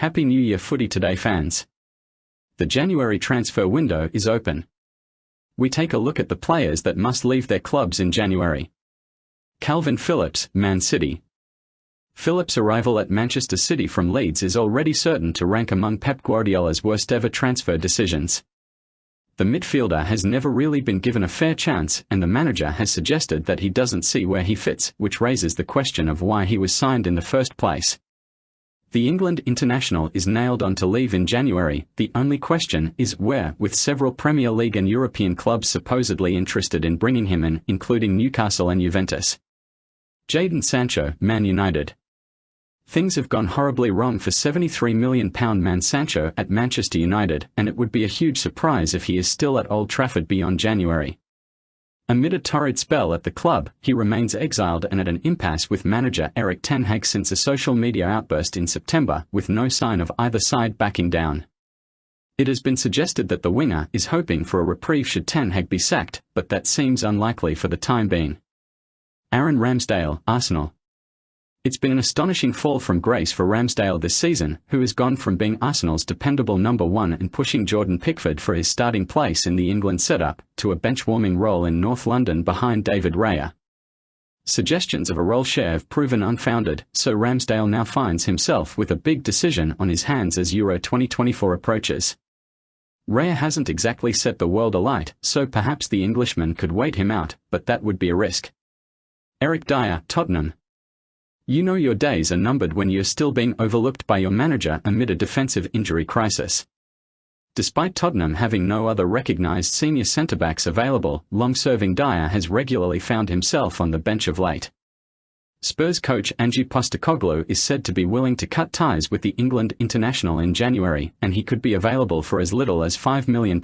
Happy New Year Footy Today fans. The January transfer window is open. We take a look at the players that must leave their clubs in January. Calvin Phillips, Man City. Phillips' arrival at Manchester City from Leeds is already certain to rank among Pep Guardiola's worst ever transfer decisions. The midfielder has never really been given a fair chance, and the manager has suggested that he doesn't see where he fits, which raises the question of why he was signed in the first place. The England international is nailed on to leave in January. The only question is where, with several Premier League and European clubs supposedly interested in bringing him in, including Newcastle and Juventus. Jadon Sancho, Man United. Things have gone horribly wrong for £73 million man Sancho at Manchester United, and it would be a huge surprise if he is still at Old Trafford beyond January. Amid a torrid spell at the club, he remains exiled and at an impasse with manager Erik ten Hag since a social media outburst in September, with no sign of either side backing down. It has been suggested that the winger is hoping for a reprieve should ten Hag be sacked, but that seems unlikely for the time being. Aaron Ramsdale, Arsenal. It's been an astonishing fall from grace for Ramsdale this season, who has gone from being Arsenal's dependable number one and pushing Jordan Pickford for his starting place in the England setup, to a bench-warming role in North London behind David Raya. Suggestions of a role share have proven unfounded, so Ramsdale now finds himself with a big decision on his hands as Euro 2024 approaches. Raya hasn't exactly set the world alight, so perhaps the Englishman could wait him out, but that would be a risk. Eric Dier, Tottenham. You know your days are numbered when you're still being overlooked by your manager amid a defensive injury crisis. Despite Tottenham having no other recognised senior centre-backs available, long-serving Dier has regularly found himself on the bench of late. Spurs coach Ange Postecoglou is said to be willing to cut ties with the England international in January, and he could be available for as little as £5 million,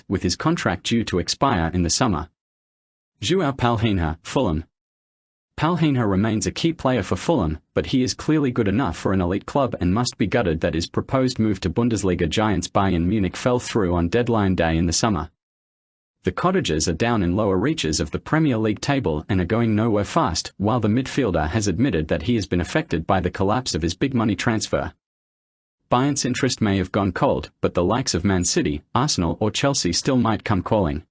with his contract due to expire in the summer. João Palhinha, Fulham. Palhinha remains a key player for Fulham, but he is clearly good enough for an elite club and must be gutted that his proposed move to Bundesliga giants Bayern Munich fell through on deadline day in the summer. The Cottagers are down in lower reaches of the Premier League table and are going nowhere fast, while the midfielder has admitted that he has been affected by the collapse of his big money transfer. Bayern's interest may have gone cold, but the likes of Man City, Arsenal or Chelsea still might come calling.